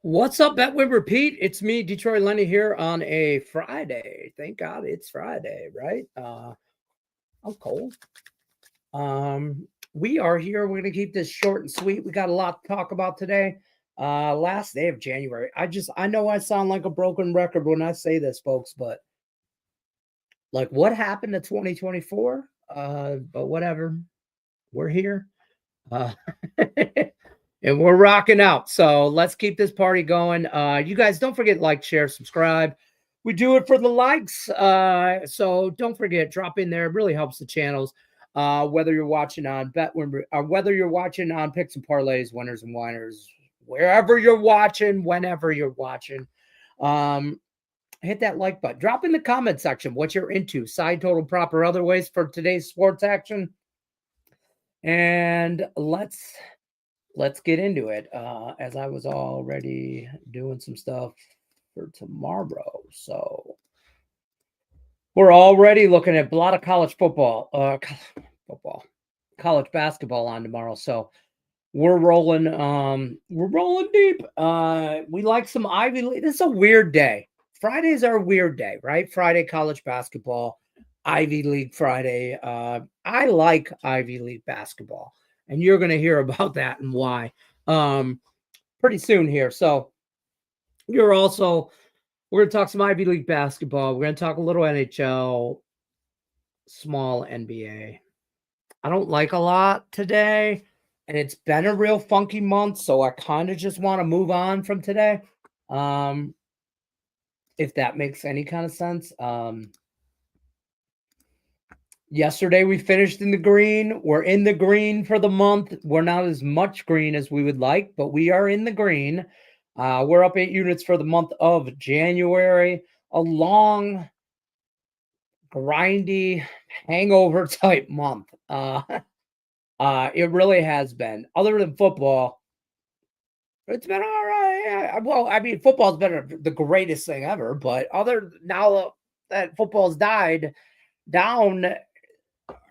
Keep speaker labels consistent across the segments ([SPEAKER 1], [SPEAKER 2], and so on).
[SPEAKER 1] What's up, Bet with Repeat? It's me, Detroit Lenny, here on a Friday. Thank God it's Friday, right? I'm cold. We are here. We're gonna keep this short and sweet. We got a lot to talk about today. Last day of January. I know I sound like a broken record when I say this, folks, but like what happened to 2024? But whatever. We're here. Uh and we're rocking out. So let's keep this party going. You guys don't forget, like, share, subscribe. We do it for the likes. So don't forget, drop in there. It really helps the channels. Whether you're watching on whether you're watching on Picks and Parlays, Winners and Whiners, wherever you're watching, whenever you're watching, hit that like button. Drop in the comment section what you're into, side total, prop, or other ways for today's sports action. And let's get into it. As I was already doing some stuff for tomorrow. So we're already looking at a lot of college football, college basketball on tomorrow. So we're rolling deep. We like some Ivy League. This is a weird day. Fridays are a weird day, right? Friday college basketball, Ivy League Friday. I like Ivy League basketball, and you're going to hear about that and why pretty soon here. So we're going to talk some Ivy League basketball. We're going to talk a little NHL, small NBA. I don't like a lot today, and it's been a real funky month, so I kind of just want to move on from today. If that makes any kind of sense. Yesterday we finished in the green. We're in the green for the month. We're not as much green as we would like, but we are in the green. We're up 8 units for the month of January. A long, grindy, hangover type month. It really has been. Other than football, it's been all right. Well, I mean, football's been the greatest thing ever, but now that football's died down,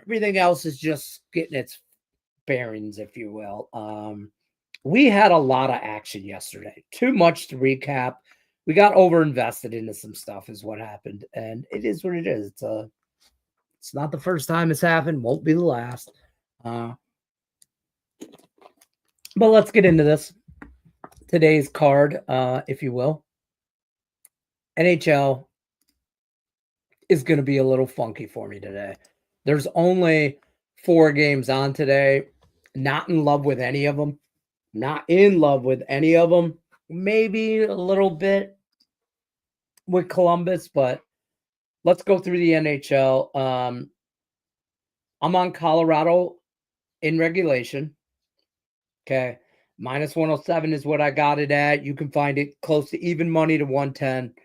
[SPEAKER 1] everything else is just getting its bearings, if you will. We had a lot of action yesterday. Too much to recap. We got overinvested into some stuff is what happened, and it is what it is. It's not the first time it's happened. Won't be the last. But let's get into this. Today's card, if you will. NHL is going to be a little funky for me today. There's only 4 games on today. Not in love with any of them. Not in love with any of them. Maybe a little bit with Columbus, but let's go through the NHL. I'm on Colorado in regulation. Okay. Minus 107 is what I got it at. You can find it close to even money to 110.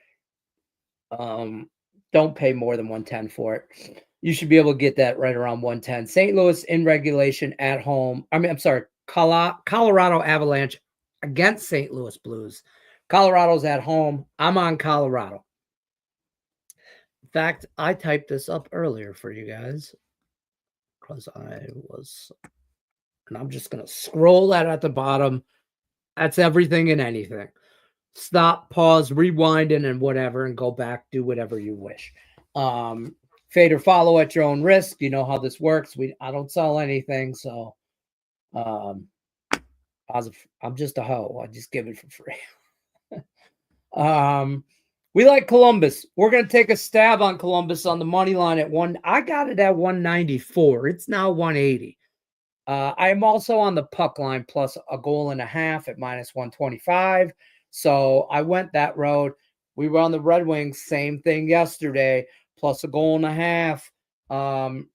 [SPEAKER 1] Don't pay more than 110 for it. You should be able to get that right around 110. St. Louis in regulation at home. I'm sorry. Colorado Avalanche against St. Louis Blues. Colorado's at home. I'm on Colorado. In fact, I typed this up earlier for you guys because and I'm just going to scroll that at the bottom. That's everything and anything. Stop, pause, rewind, and whatever, and go back, do whatever you wish. Fade or follow at your own risk. You know how this works. I don't sell anything, so I'm just a hoe. I just give it for free. We like Columbus. We're going to take a stab on Columbus on the money line at 1. I got it at 194. It's now 180. I am also on the puck line plus a goal and a half at minus 125. So I went that road. We were on the Red Wings, same thing yesterday, plus a goal and a half. And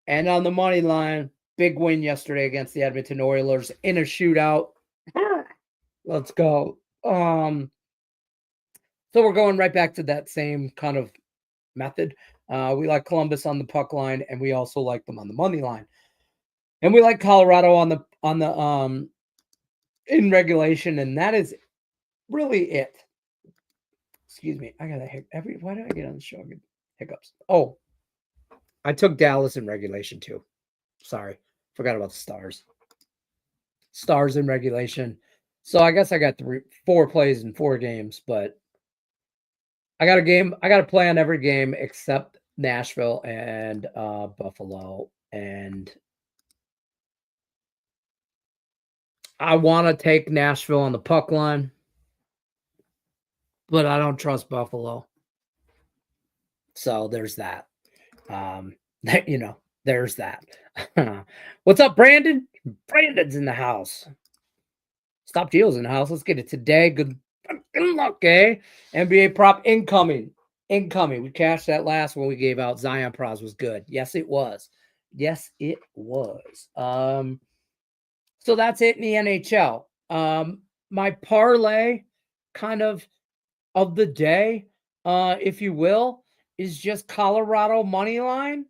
[SPEAKER 1] on the money line, big win yesterday against the Edmonton Oilers in a shootout. Let's go. So we're going right back to that same kind of method. We like Columbus on the puck line, and we also like them on the money line. And we like Colorado on the in regulation, and that is really it. Excuse me. I got a why did I get on the show? Hiccups. Oh, I took Dallas in regulation too. Sorry. Forgot about the Stars. Stars in regulation. So I guess I got 4 plays in 4 games, but I got to play on every game except Nashville and Buffalo, and I want to take Nashville on the puck line, but I don't trust Buffalo. So there's that. There's that. What's up, Brandon? Brandon's in the house. Stop deals in the house. Let's get it today. Good luck, eh? NBA prop incoming. Incoming. We cashed that last one we gave out. Zion Pros was good. Yes, it was. Yes, it was. So that's it in the NHL. My parlay kind of the day, if you will, is just Colorado money line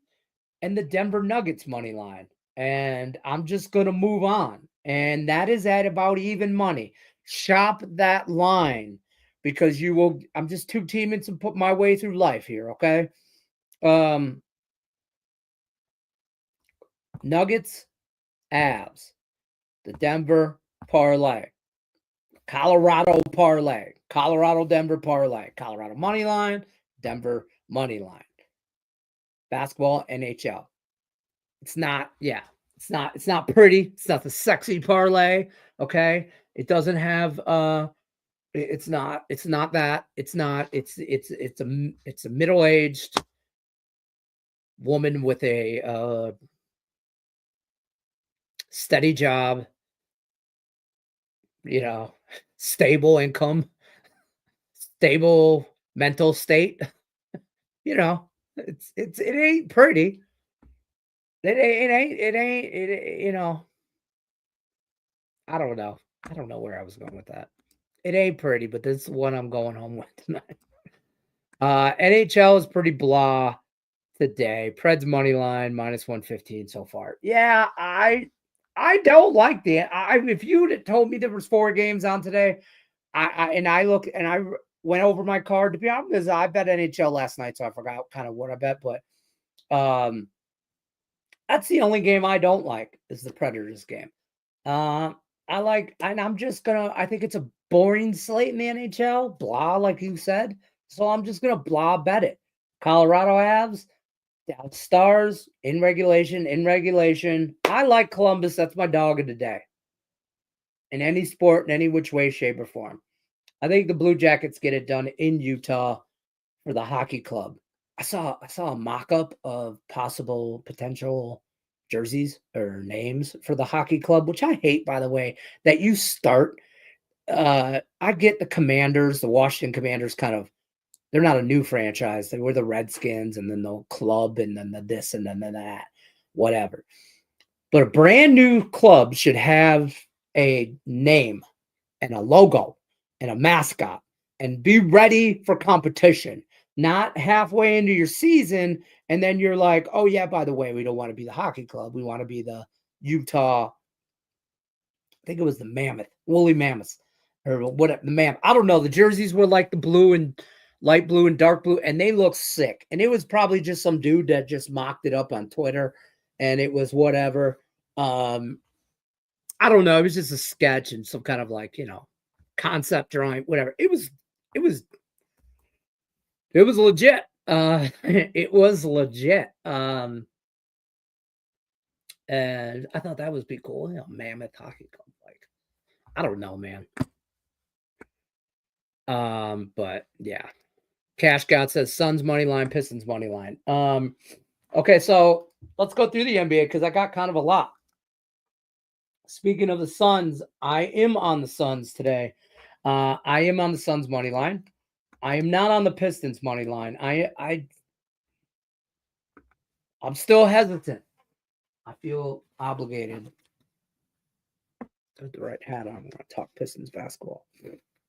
[SPEAKER 1] and the Denver Nuggets money line. And I'm just going to move on. And that is at about even money. Shop that line because I'm just 2 teaming to put my way through life here, okay? Nuggets, Avs, the Denver parlay, Colorado parlay, Colorado Denver parlay, Colorado money line, Denver money line. Basketball, NHL. It's not pretty. It's not the sexy parlay. Okay. It doesn't have it's not that. It's a middle-aged woman with a steady job, stable income, stable mental state. It ain't pretty. It ain't, I don't know. I don't know where I was going with that. It ain't pretty, but this is what I'm going home with tonight. NHL is pretty blah today. Preds money line -115 so far. Yeah, I don't like if you'd have told me there was 4 games on today, I went over my card, to be honest, because I bet NHL last night, so I forgot kind of what I bet, but that's the only game I don't like is the Predators game. I think it's a boring slate in the NHL, blah, like you said. So I'm just gonna blah bet it. Colorado Avs, Dallas Stars in regulation. I like Columbus. That's my dog of the day. In any sport, in any which way, shape, or form. I think the Blue Jackets get it done in Utah for the hockey club. I saw a mock-up of possible potential jerseys or names for the hockey club, which I hate, by the way, that you start. I get the Commanders, the Washington Commanders they're not a new franchise. They were the Redskins and then the club and then the this and then the that, whatever. But a brand new club should have a name and a logo and a mascot and be ready for competition. Not halfway into your season, and then you're like, oh, yeah, by the way, we don't want to be the hockey club. We want to be the Utah, I think it was the Woolly Mammoths, or whatever, the Mammoth. I don't know. The jerseys were like the blue and light blue and dark blue, and they look sick. And it was probably just some dude that just mocked it up on Twitter, and it was whatever. I don't know. It was just a sketch and some kind of concept drawing, whatever. It was legit. It was legit. And I thought that would be cool. Mammoth Hockey Club. I don't know, man. But yeah. Cash God says Suns money line, Pistons money line. Okay, so let's go through the NBA because I got kind of a lot. Speaking of the Suns, I am on the Suns today. I am on the Suns money line. I am not on the Pistons money line. I'm still hesitant. I feel obligated. Put the right hat on when I talk Pistons basketball.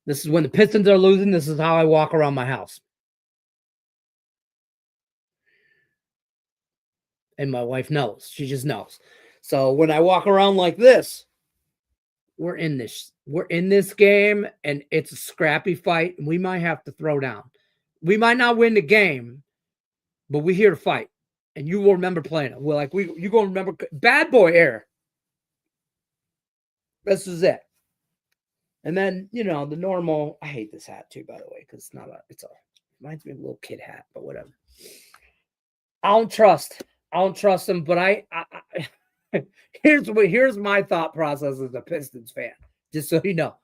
[SPEAKER 1] This is when the Pistons are losing. This is how I walk around my house. And my wife knows. She just knows. So when I walk around like this, we're in this game, and it's a scrappy fight, and we might have to throw down. We might not win the game, but we're here to fight. And you will remember playing it. You gonna remember Bad Boy era. This is it. And then, the normal, I hate this hat too, by the way, because it's reminds me of a little kid hat, but whatever. I don't trust him, but here's my thought process as a Pistons fan, just so you know.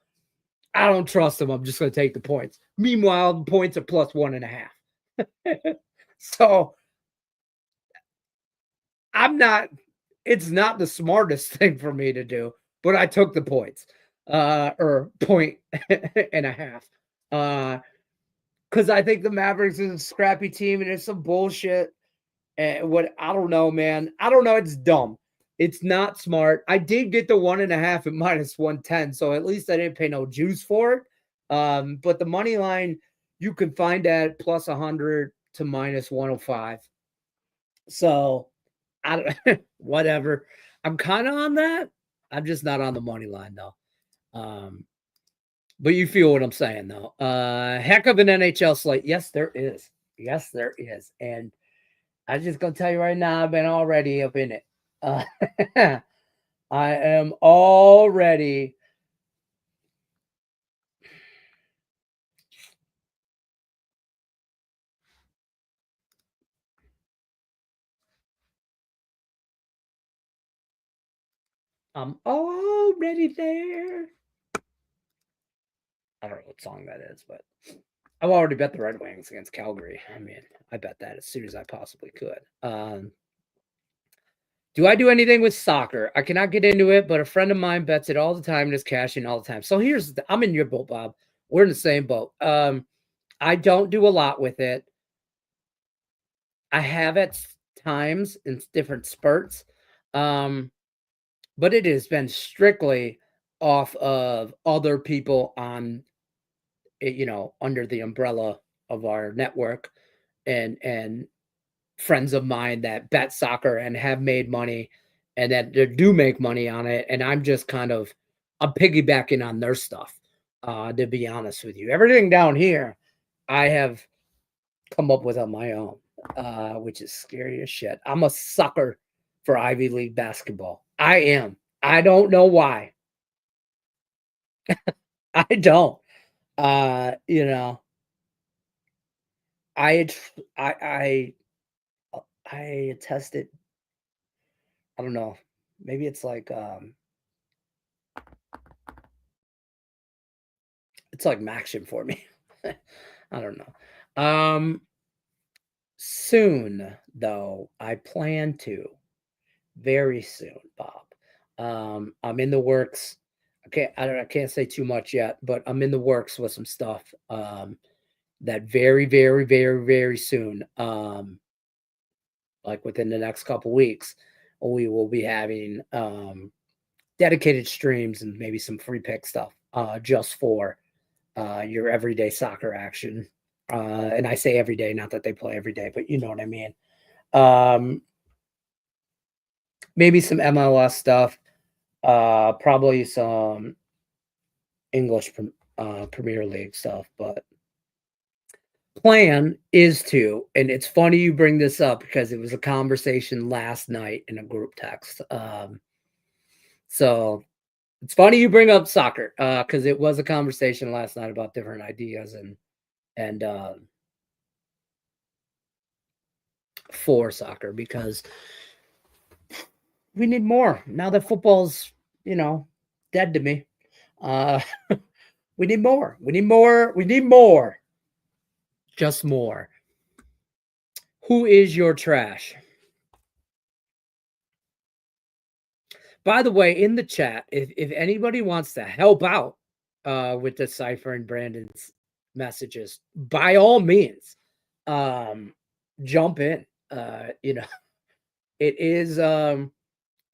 [SPEAKER 1] I don't trust him. I'm just going to take the points. Meanwhile, the points are plus 1.5. So it's not the smartest thing for me to do, but I took the points, or point and a half. Because I think the Mavericks is a scrappy team and it's some bullshit. And I don't know, man. I don't know. It's dumb. It's not smart. I did get the 1.5 at minus 110, so at least I didn't pay no juice for it. But the money line you can find at plus 100 to minus 105. So I don't whatever. I'm kind of on that. I'm just not on the money line though. But you feel what I'm saying though. Heck of an NHL slate. Yes, there is. Yes, there is. And I'm just gonna tell you right now, I've been already up in it. I am already. I'm already there. I don't know what song that is, but I've already bet the Red Wings against Calgary. I mean, I bet that as soon as I possibly could. Do I do anything with soccer? I cannot get into it, but a friend of mine bets it all the time and is cashing all the time. So I'm in your boat, Bob. We're in the same boat. I don't do a lot with it. I have at times in different spurts. But it has been strictly off of other people on, under the umbrella of our network and friends of mine that bet soccer and have made money and that they do make money on it. And I'm just I'm piggybacking on their stuff, to be honest with you. Everything down here, I have come up with on my own, which is scary as shit. I'm a sucker for Ivy League basketball. I am. I don't know why. I don't. Uh, you know, I I I tested. I don't know. Maybe it's like Maxion for me. I don't know. Soon though, I plan to very soon, Bob. I'm in the works. I can't say too much yet, but I'm in the works with some stuff. That very, very, very, very soon, like within the next couple weeks, we will be having dedicated streams and maybe some free pick stuff, just for your everyday soccer action. And I say every day, not that they play every day, but you know what I mean. Maybe some MLS stuff, probably some English Premier League stuff, but plan is to, and it's funny you bring this up because it was a conversation last night in a group text. So it's funny you bring up soccer, because it was a conversation last night about different ideas and for soccer, because we need more now that football's dead to me. Uh, we need more. We need more. We need more. Just more. Who is your trash? By the way, in the chat, if anybody wants to help out with deciphering Brandon's messages, by all means, jump in.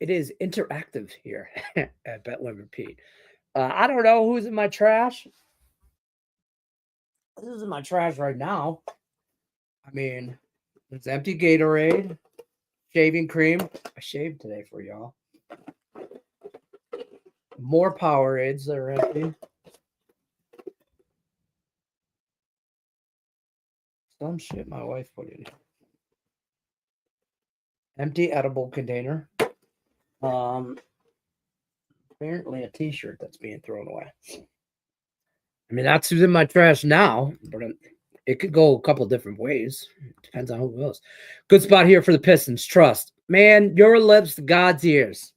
[SPEAKER 1] It is interactive here at Bet Repeat. I don't know who's in my trash. This is in my trash right now. I mean, it's empty Gatorade, shaving cream. I shaved today for y'all. More Powerades that are empty. Some shit my wife put in here. Empty edible container. Apparently a t-shirt that's being thrown away. I mean, that's who's in my trash now, but it could go a couple different ways. Depends on who goes. Good spot here for the Pistons. Trust. Man, your lips to God's ears.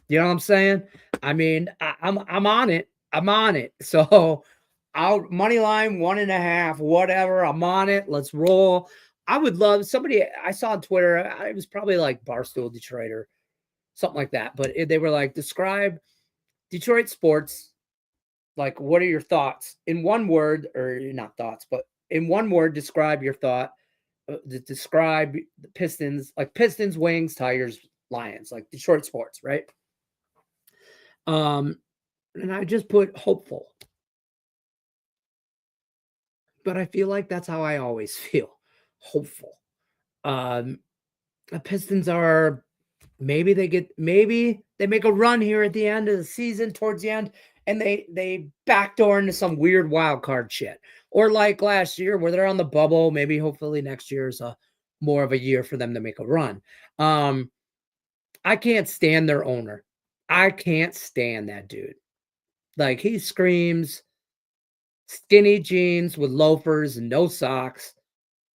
[SPEAKER 1] You know what I'm saying? I mean, I'm on it. I'm on it. So I'll money line 1.5, whatever. I'm on it. Let's roll. I would love somebody I saw on Twitter. It was probably like Barstool Detroit or something like that. But they were like, describe Detroit sports. Like, what are your thoughts in one word, or not thoughts, but in one word, describe your thought. Describe the Pistons, like Pistons, Wings, Tigers, Lions, like Detroit sports, right? And I just put hopeful. But I feel like that's how I always feel. Hopeful. The Pistons are maybe they make a run here at the end of the season, towards the end, and they backdoor into some weird wild card shit. Or like last year where they're on the bubble, maybe hopefully next year is a more of a year for them to make a run. I can't stand their owner. I can't stand that dude. Like, he screams skinny jeans with loafers and no socks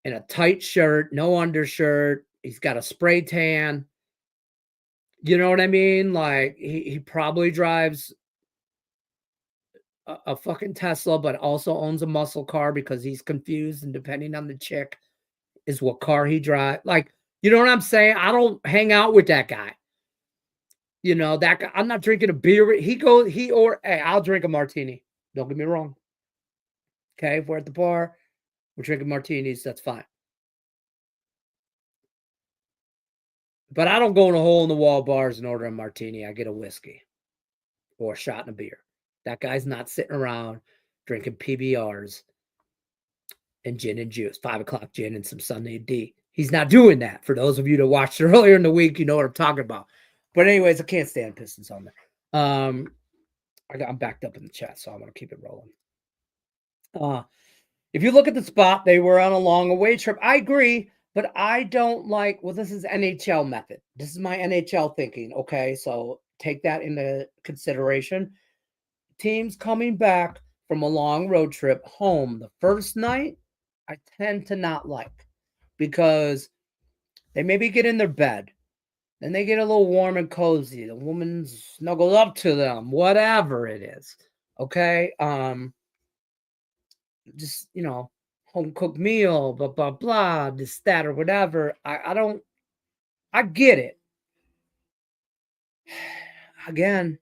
[SPEAKER 1] and a tight shirt, no undershirt. He's got a spray tan. You know what I mean? Like, he probably drives a fucking Tesla, but also owns a muscle car because he's confused, and depending on the chick is what car he drives. Like, you know what I'm saying? I don't hang out with that guy. You know, that guy, I'm not drinking a beer. Hey, I'll drink a martini. Don't get me wrong. Okay, if we're at the bar, we're drinking martinis, that's fine. But I don't go in a hole in the wall bars and order a martini. I get a whiskey or a shot and a beer. That guy's not sitting around drinking PBRs and gin and juice, 5 o'clock gin and some Sunday D. He's not doing that. For those of you that watched earlier in the week, you know what I'm talking about. But anyways, I can't stand Pistons on there. I'm backed up in the chat, so I'm going to keep it rolling. If you look at the spot, they were on a long away trip. I agree, but I don't like, well, this is NHL method. This is my NHL thinking, okay? So take that into consideration. Teams coming back from a long road trip home the first night, I tend to not like, because they maybe get in their bed. Then they get a little warm and cozy. The woman snuggles up to them, whatever it is. Okay? Just, home cooked meal, blah, blah, blah, this, that, or whatever. I get it. Again,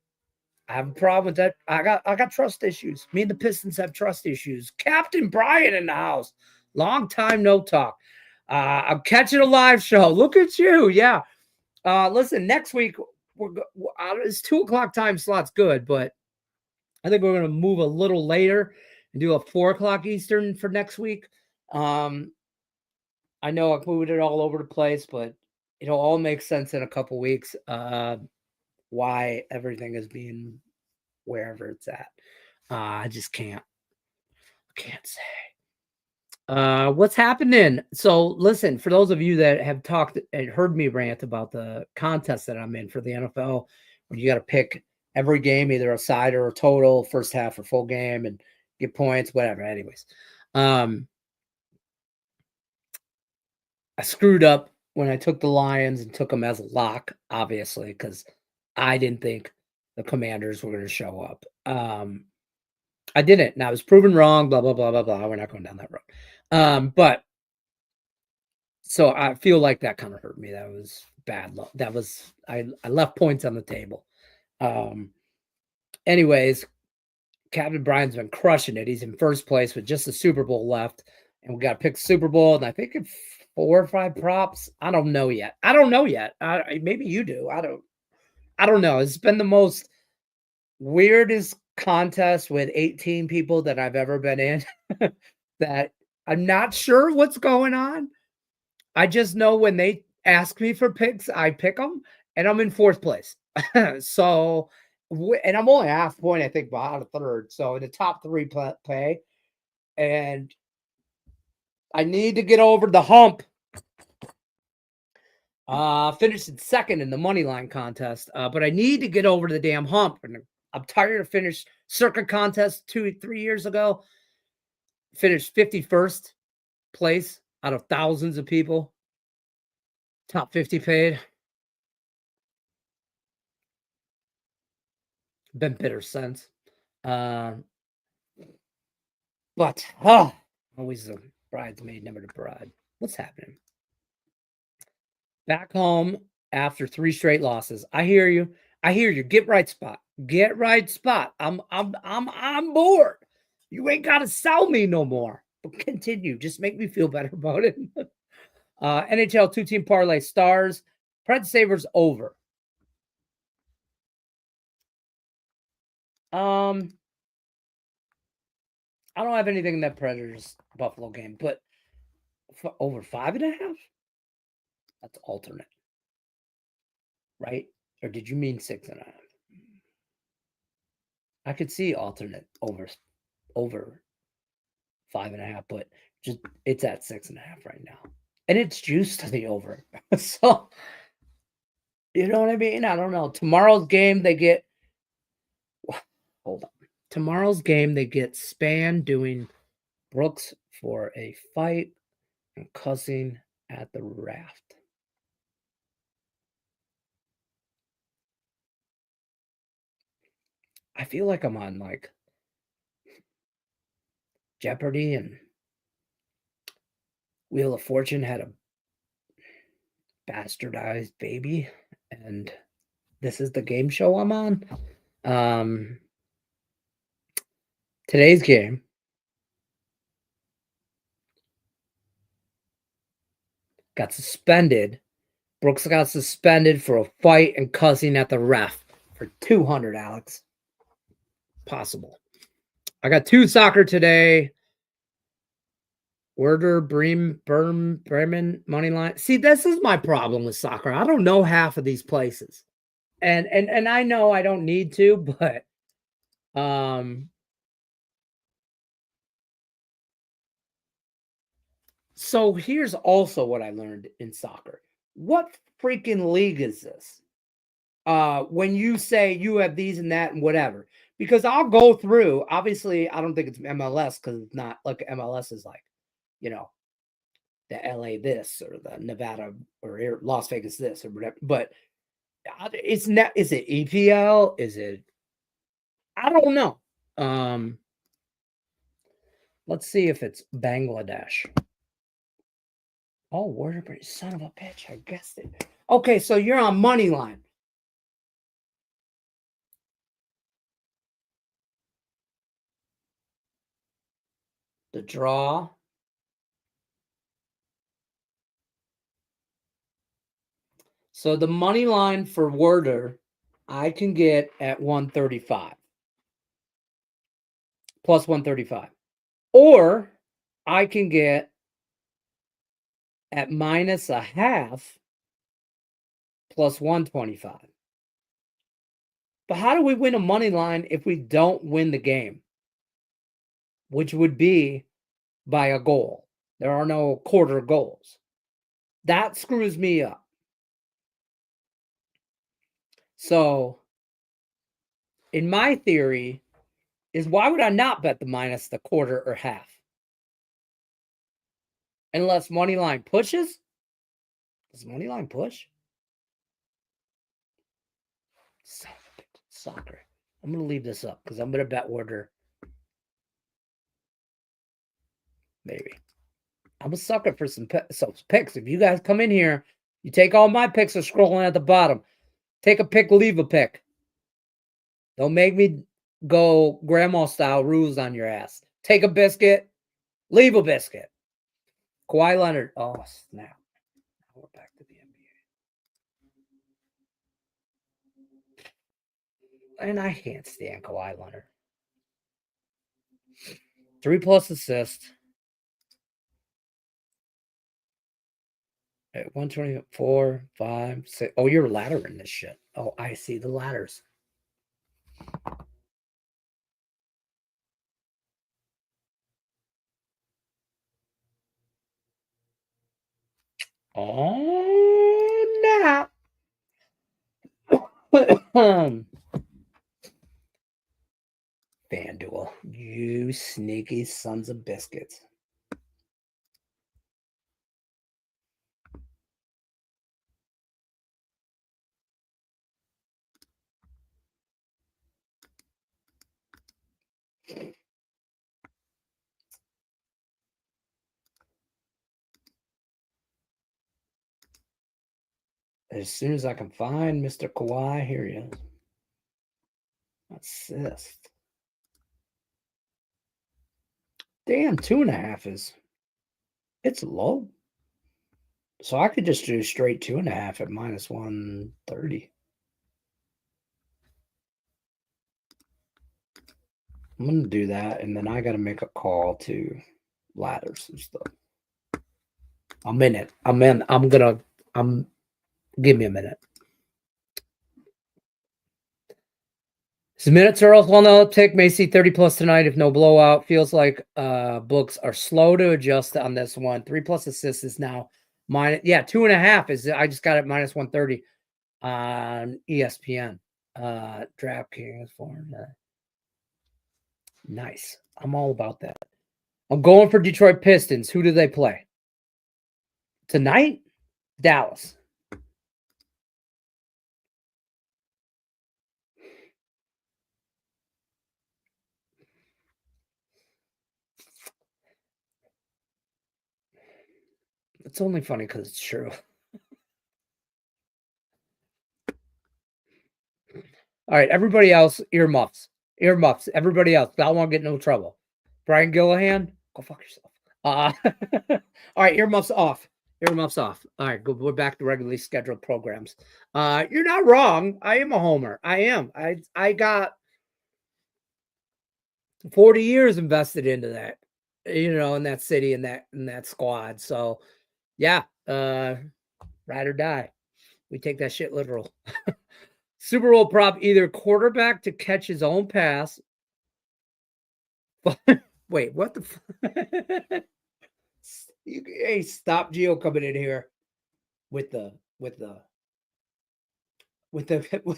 [SPEAKER 1] I have a problem with that. I got trust issues. Me and the Pistons have trust issues. Captain Brian in the house. Long time no talk. I'm catching a live show. Look at you. Yeah. Listen, next week, it's 2 o'clock time slot's good, but I think we're going to move a little later and do a 4 o'clock Eastern for next week. I know I've moved it all over the place, but it'll all make sense in a couple weeks. Why everything is being wherever it's at. I just can't say. What's happening? So listen, for those of you that have talked and heard me rant about the contest that I'm in for the NFL, where you got to pick every game, either a side or a total, first half or full game, and get points, whatever. Anyways, I screwed up when I took the Lions and took them as a lock, obviously, because I didn't think the Commanders were going to show up. I didn't, and I was proven wrong, blah, blah, blah, blah, blah. We're not going down that road. But so I feel like that kind of hurt me. That was bad luck. That was, I left points on the table. Anyways, Captain Brian's been crushing it. He's in first place with just the Super Bowl left, and we got to pick the Super Bowl, and I think it's 4 or 5 props. I don't know yet. Maybe you do. I don't know. It's been the most weirdest contest with 18 people that I've ever been in that I'm not sure what's going on. I just know when they ask me for picks, I pick them, and I'm in 4th place. So, and I'm only half point, I think, behind a third. So in the top 3 play, and I need to get over the hump. Finished in 2nd in the money line contest, but I need to get over the damn hump. And I'm tired of finished circuit contest 2-3 years ago. Finished 51st place out of thousands of people. Top 50 paid. Been bitter since. But always the bridesmaid, never the bride. What's happening? Back home after 3 straight losses. I hear you. I hear you. Get right spot. Get right spot. I'm bored. You ain't gotta sell me no more. But continue. Just make me feel better about it. NHL 2-team parlay stars. Pred Savers over. I don't have anything in that Predators Buffalo game, but for over 5.5? That's alternate. Right? Or did you mean 6.5? I could see alternate over 5.5, but just it's at 6.5 right now. And it's juiced to the over. So you know what I mean? I don't know. Tomorrow's game they get hold on. Tomorrow's game they get Span doing Brooks for a fight and cussing at the raft. I feel like I'm on like Jeopardy and Wheel of Fortune had a bastardized baby, and this is the game show I'm on. Today's game got suspended. Brooks got suspended for a fight and cussing at the ref for 200, Alex. Possible. I got 2 soccer today. Werder Bremen money line. See, this is my problem with soccer. I don't know half of these places. And I know I don't need to, but so here's also what I learned in soccer. What freaking league is this? When you say you have these and that and whatever, because I'll go through. Obviously, I don't think it's MLS because it's not like MLS is like, you know, the LA this or the Nevada or Las Vegas this or whatever. But it's not. Is it EPL? Is it? I don't know. Let's see if it's Bangladesh. Oh, Waterbury, son of a bitch! I guessed it. Okay, so you're on money line. The draw. So the money line for Werder, I can get at 135. Plus 135. Or I can get at minus a half plus 125. But how do we win a money line if we don't win the game? Which would be by a goal. There are no quarter goals. That screws me up. So, in my theory, is why would I not bet the minus the quarter or half? Unless money line pushes? Does money line push? Soccer. I'm going to leave this up because I'm going to bet Werder. Maybe. I'm a sucker for some picks. If you guys come in here, you take all my picks are scrolling at the bottom. Take a pick, leave a pick. Don't make me go grandma style rules on your ass. Take a biscuit, leave a biscuit. Kawhi Leonard. Oh, snap. Now we're back to the NBA. And I can't stand Kawhi Leonard. 3+ assists. At 124, 5, 6. Oh, you're laddering this shit. Oh, I see the ladders. Oh, now. FanDuel, you sneaky sons of biscuits. As soon as I can find Mr. Kawhi, here he is. Assist. Damn, 2.5 is, it's low. So I could just do straight 2.5 at minus 130. I'm going to do that, and then I got to make a call to ladders and stuff. I'm in it. Give me a minute. So minutes are also on the uptick. May see 30 plus tonight if no blowout. Feels like books are slow to adjust on this one. 3+ assists is now minus. Yeah, 2.5 is. I just got it minus 130 on ESPN. DraftKings for nice. I'm all about that. I'm going for Detroit Pistons. Who do they play tonight? Dallas. It's only funny because it's true. All right, everybody else, earmuffs. Earmuffs. Everybody else. I don't want to get in no trouble. Brian Gillihan, go fuck yourself. All right, earmuffs off. Earmuffs off. All right, good. We're back to regularly scheduled programs. You're not wrong. I am a homer. I am. I got 40 years invested into that, in that city and that squad. So yeah, ride or die. We take that shit literal. Super Bowl prop, either quarterback to catch his own pass. Wait, what the? Hey, stop Gio coming in here with the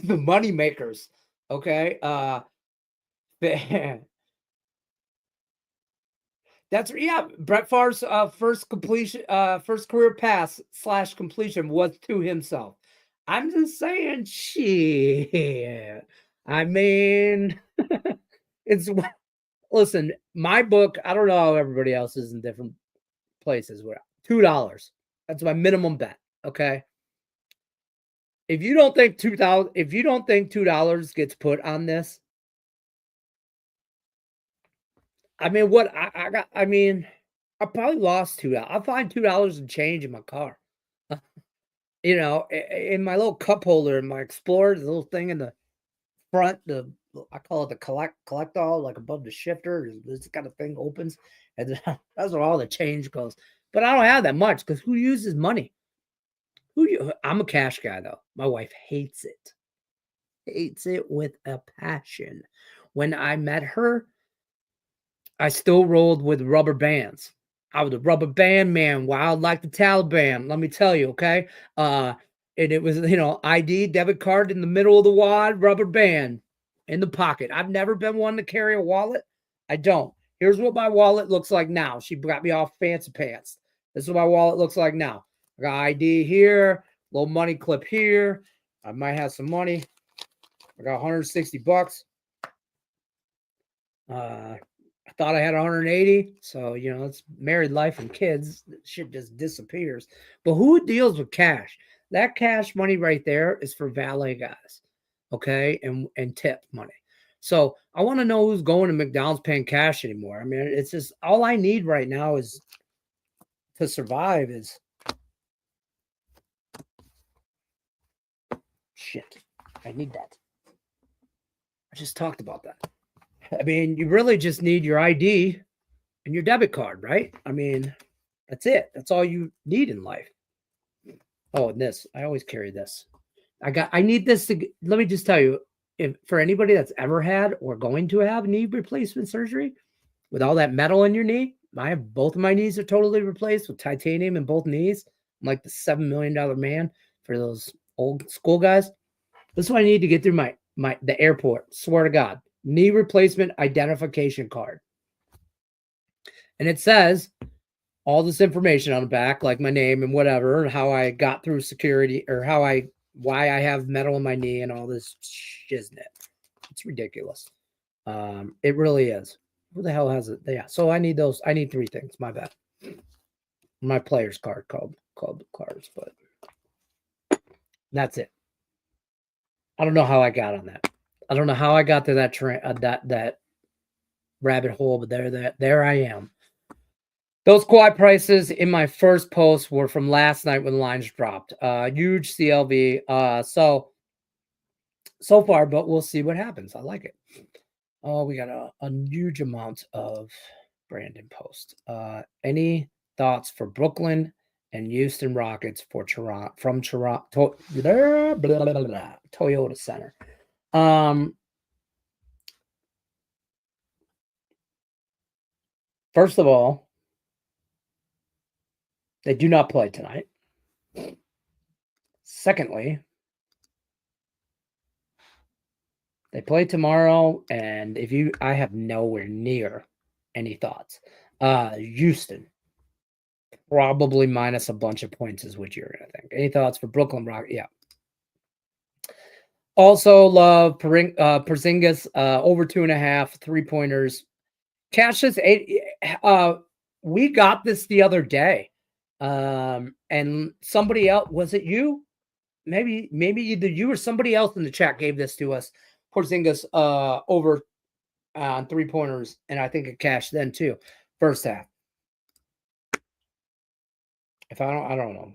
[SPEAKER 1] money makers. Okay, that's Brett Favre's first career pass / completion was to himself. I'm just saying, shit. I mean, listen, my book, I don't know how everybody else is in different places. Where $2. That's my minimum bet. Okay. If you don't think $2 gets put on this, I mean, what I got, I probably lost $2. I'll find $2 and change in my car. In my little cup holder in my Explorer, the little thing in the front, I call it the collect all, like above the shifter. It's got a thing opens, and that's where all the change goes. But I don't have that much because who uses money? I'm a cash guy though. My wife hates it with a passion. When I met her, I still rolled with rubber bands. I was a rubber band man, wild like the Taliban. Let me tell you, okay? And it was, ID, debit card in the middle of the wad, rubber band in the pocket. I've never been one to carry a wallet. I don't. Here's what my wallet looks like now. She got me off fancy pants. This is what my wallet looks like now. I got ID here, little money clip here. I might have some money. I got $160. I thought I had 180. So, it's married life and kids. Shit just disappears. But who deals with cash? That cash money right there is for valet guys. Okay. And tip money. So I want to know who's going to McDonald's paying cash anymore. I mean, it's just all I need right now is to survive is shit. I need that. I just talked about that. I mean, you really just need your ID and your debit card, right? I mean, that's it. That's all you need in life. Oh, and this. I always carry this. I need this let me just tell you, if for anybody that's ever had or going to have knee replacement surgery with all that metal in your knee, both of my knees are totally replaced with titanium in both knees. I'm like the $7 million man for those old school guys. This is what I need to get through the airport. Swear to God. knee replacement identification card. And it says all this information on the back, like my name and whatever, and how I got through security, or why I have metal in my knee and all this shiznit. It's ridiculous. It really is. Who the hell has it? Yeah. So I need those. I need 3 things. My bad. My player's card, club cards, but that's it. I don't know how I got on that. I don't know how I got to that that rabbit hole, but there I am. Those Kawhi prices in my first post were from last night when the lines dropped. Huge CLV. So far, but we'll see what happens. I like it. Oh, we got a huge amount of Brandon posts. Any thoughts for Brooklyn and Houston Rockets for Toronto from Toronto Toyota Center? First of all, they do not play tonight. Secondly, they play tomorrow, and I have nowhere near any thoughts. Houston, probably minus a bunch of points is what you're going to think. Any thoughts for Brooklyn Rock? Yeah. Also love Porzingis, over 2.5 3-pointers. Cassius 8. We got this the other day. And somebody else, was it you? Maybe either you or somebody else in the chat gave this to us. Porzingis over on 3-pointers, and I think it cashed then too. First half. If I don't know.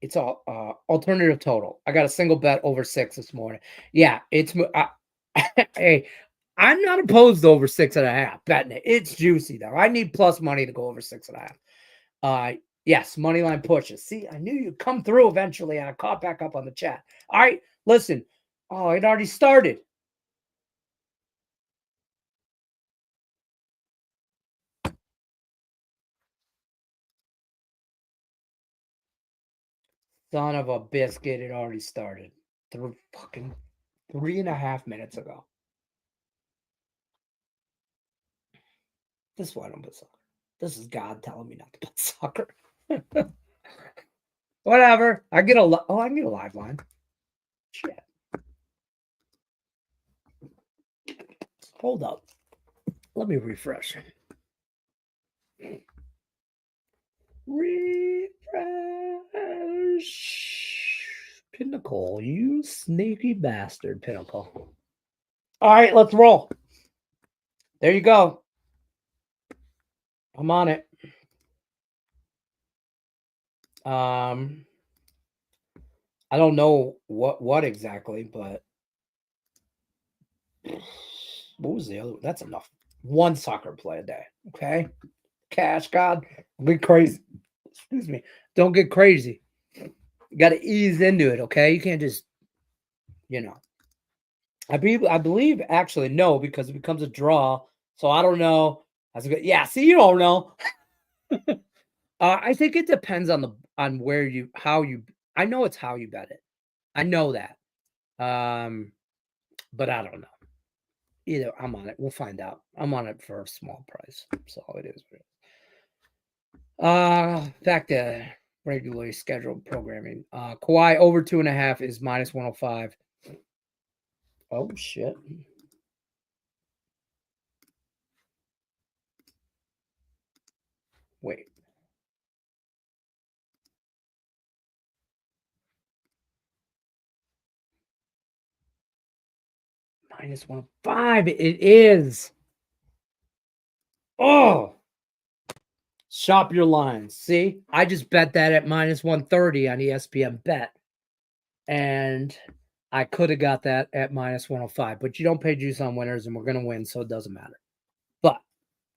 [SPEAKER 1] It's all alternative total. I got a single bet over 6 this morning. Yeah, it's hey, I'm not opposed to over 6.5 betting it. It's juicy though. I need plus money to go over 6.5. Yes, money line pushes. See, I knew you'd come through eventually, and I caught back up on the chat. All right, listen. Oh, it already started. Son of a biscuit, it already started. Fucking 3.5 minutes ago. This is why I don't bet soccer. This is God telling me not to bet soccer. Whatever. I can get a live line. Shit. Hold up. Let me refresh. Refresh. Pinnacle, you sneaky bastard, Pinnacle. All right, let's roll. There you go. I'm on it. I don't know what exactly, but what was the other? That's enough. One soccer play a day. Okay. Cash God. Be crazy. Excuse me. Don't get crazy. You got to ease into it. Okay. You can't just, I believe actually no, because it becomes a draw. So I don't know. Yeah. See, you don't know. I think it depends on how you. I know it's how you bet it. I know that. But I don't know. Either I'm on it. We'll find out. I'm on it for a small price. So it is. Back to regularly scheduled programming. Kawhi over 2.5 is minus 105. Oh shit. Wait. Minus 105. It is. Oh. Shop your lines. See, I just bet that at minus 130 on ESPN Bet. And I could have got that at minus 105. But you don't pay juice on winners, and we're going to win, so it doesn't matter. But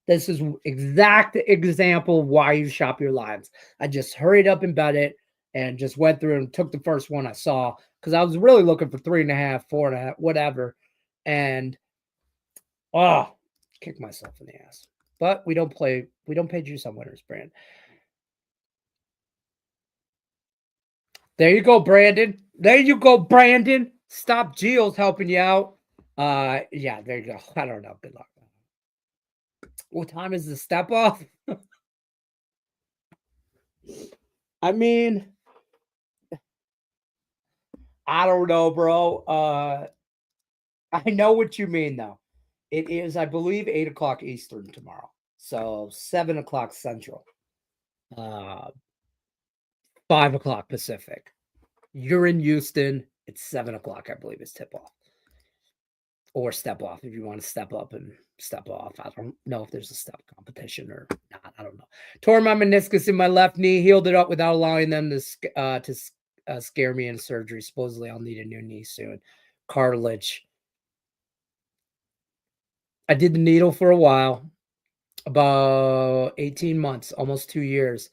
[SPEAKER 1] this is exact example of why you shop your lines. I just hurried up and bet it and just went through and took the first one I saw because I was really looking for 3.5, 4.5, whatever. And kick myself in the ass. But we don't pay juice on winners, Brand. There you go, Brandon. Stop Geo's helping you out. Yeah, there you go. I don't know. Good luck. What time is the step off? I mean, I don't know, bro. I know what you mean, though. It is, I believe, 8 o'clock Eastern tomorrow. So 7 o'clock Central. Uh, 5 o'clock Pacific. You're in Houston. It's 7 o'clock, I believe, is tip off. Or step off if you want to step up and step off. I don't know if there's a step competition or not. I don't know. Tore my meniscus in my left knee, healed it up without allowing them to scare me in surgery. Supposedly, I'll need a new knee soon. Cartilage. I did the needle for a while, about 18 months, almost 2 years.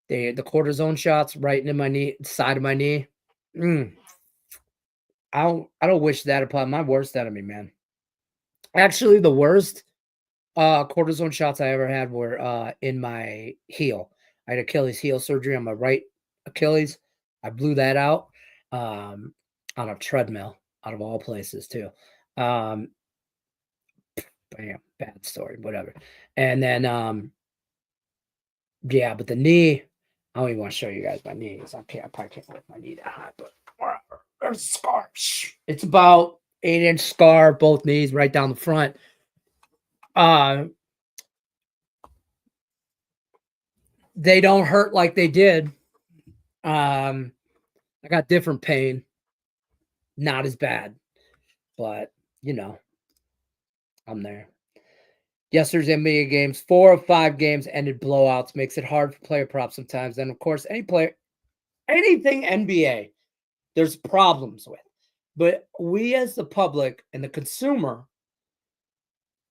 [SPEAKER 1] The cortisone shots right into my knee, side of my knee. I don't wish that upon my worst enemy, man. Actually, the worst cortisone shots I ever had were in my heel. I had Achilles heel surgery on my right Achilles. I blew that out on a treadmill, out of all places, too. Bam, bad story, whatever. And then, yeah, but the knee, I don't even want to show you guys my knees. I probably can't lift my knee that high, but whatever. There's a scar. It's about 8-inch scar, both knees, right down the front. They don't hurt like they did. I got different pain, not as bad, but I'm there. Yesterday's NBA games, 4 of 5 games ended blowouts, makes it hard for player props sometimes. And of course, anything NBA, there's problems with. But we as the public and the consumer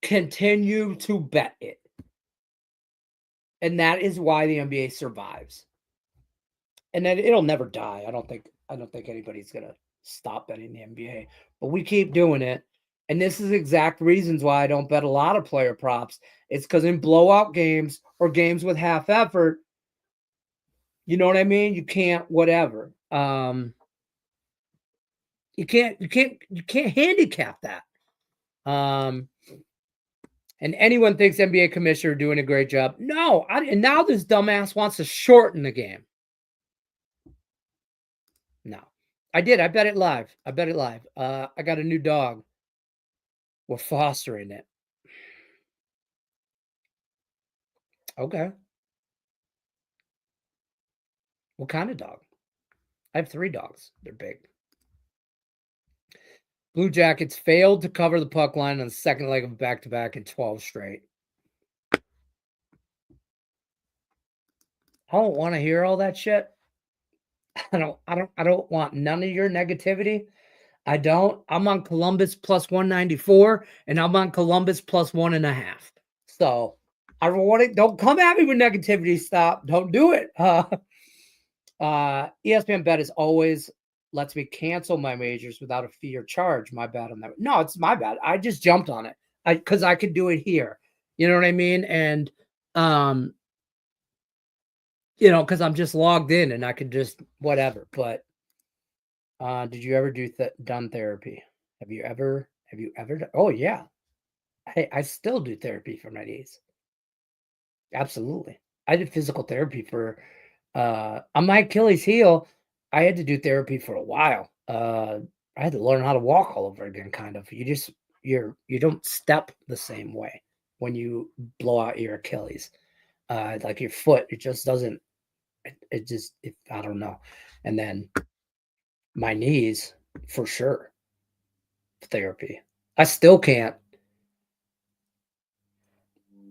[SPEAKER 1] continue to bet it. And that is why the NBA survives. And then it'll never die. I don't think anybody's gonna stop betting the NBA, but we keep doing it. And this is exact reasons why I don't bet a lot of player props. It's because in blowout games or games with half effort, you know what I mean? You can't whatever. You can't handicap that. And anyone thinks NBA commissioner are doing a great job. No, and now this dumbass wants to shorten the game. No, I did. I bet it live. I got a new dog. We're fostering it. Okay. What kind of dog? I have 3 dogs. They're big. Blue Jackets failed to cover the puck line on the second leg of back-to-back in 12 straight. I don't want to hear all that shit. I don't want none of your negativity. I don't. I'm on Columbus plus 194, and I'm on Columbus plus 1.5. So I don't want it. Don't come at me with negativity. Stop. Don't do it. ESPN Bet is always lets me cancel my majors without a fee or charge. My bad on that. No, it's my bad. I just jumped on it because I could do it here. You know what I mean? And because I'm just logged in and I could just whatever. But did you ever done therapy? Have you ever? Oh yeah. Hey, I still do therapy for my knees. Absolutely. I did physical therapy for on my Achilles heel. I had to do therapy for a while. I had to learn how to walk all over again, kind of. You don't step the same way when you blow out your Achilles. Like your foot, it just doesn't. I don't know. And then my knees, for sure, therapy. I still can't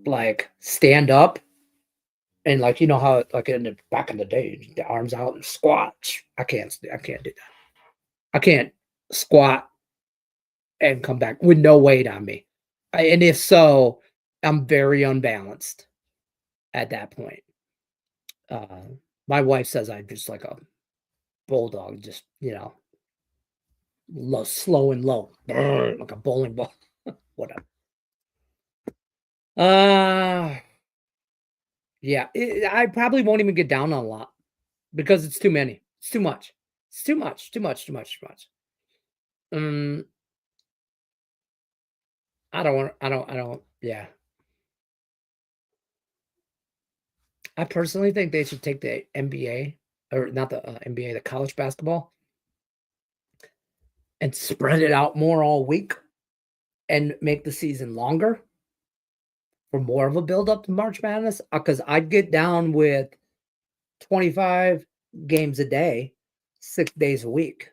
[SPEAKER 1] like stand up and like how like back in the day, the arms out and squat. I can't do that. I can't squat and come back with no weight on me. And if so, I'm very unbalanced at that point. My wife says I'm just like a bulldog, just low, slow and low, like a bowling ball. Whatever. Yeah, I probably won't even get down on a lot because it's too many. It's too much. It's too much. Too much. Too much. Too much. Yeah. I personally think they should take the NBA, or not the NBA, the college basketball, and spread it out more all week and make the season longer for more of a build up to March Madness. Because I'd get down with 25 games a day, 6 days a week,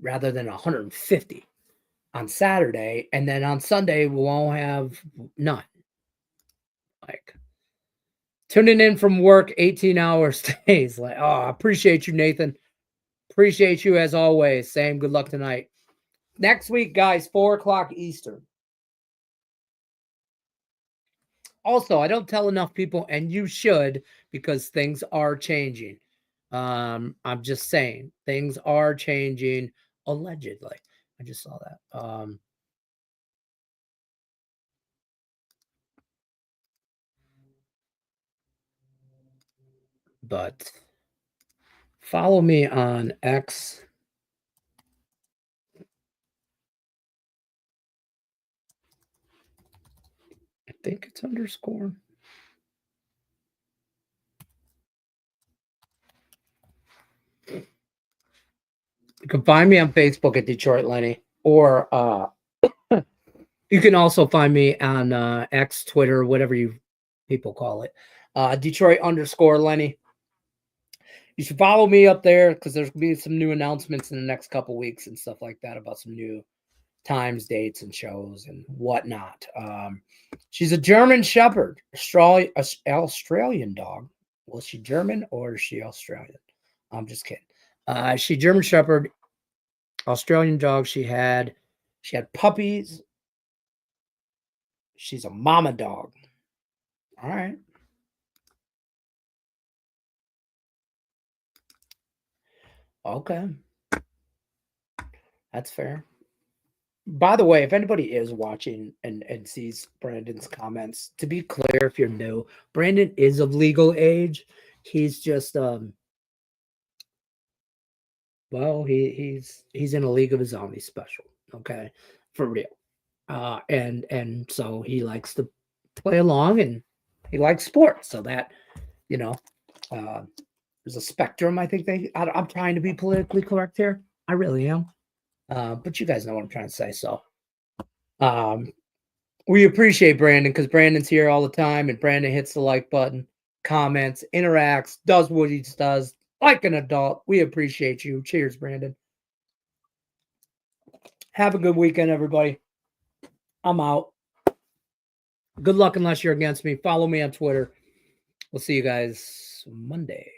[SPEAKER 1] rather than 150 on Saturday. And then on Sunday, we won't have none. Like, tuning in from work 18 hours days. Like, oh, I appreciate you, Nathan. Appreciate you as always. Same. Good luck tonight. Next week, guys, 4 o'clock Eastern. Also, I don't tell enough people, and you should, because things are changing. I'm just saying things are changing allegedly. I just saw that. But follow me on X. I think it's underscore. You can find me on Facebook at Detroit Lenny, or you can also find me on X, Twitter, whatever you people call it. Detroit underscore Lenny. You should follow me up there because there's going to be some new announcements in the next couple weeks and stuff like that about some new times, dates, and shows and whatnot. She's a German Shepherd, Australian dog. Was she German or is she Australian? I'm just kidding. She German Shepherd, Australian dog. She had puppies. She's a mama dog. All right. Okay. That's fair. By the way, if anybody is watching and sees Brandon's comments, to be clear, if you're new, Brandon is of legal age. He's just well, he's in a league of his own. He's special, okay, for real. And so he likes to play along and he likes sports. So that, you know, uh, there's a spectrum. I think I'm trying to be politically correct here. I really am. But you guys know what I'm trying to say. So, um, we appreciate Brandon because Brandon's here all the time and Brandon hits the like button, comments, interacts, does what he does like an adult. We appreciate you. Cheers, Brandon. Have a good weekend, everybody. I'm out. Good luck unless you're against me. Follow me on Twitter. We'll see you guys Monday.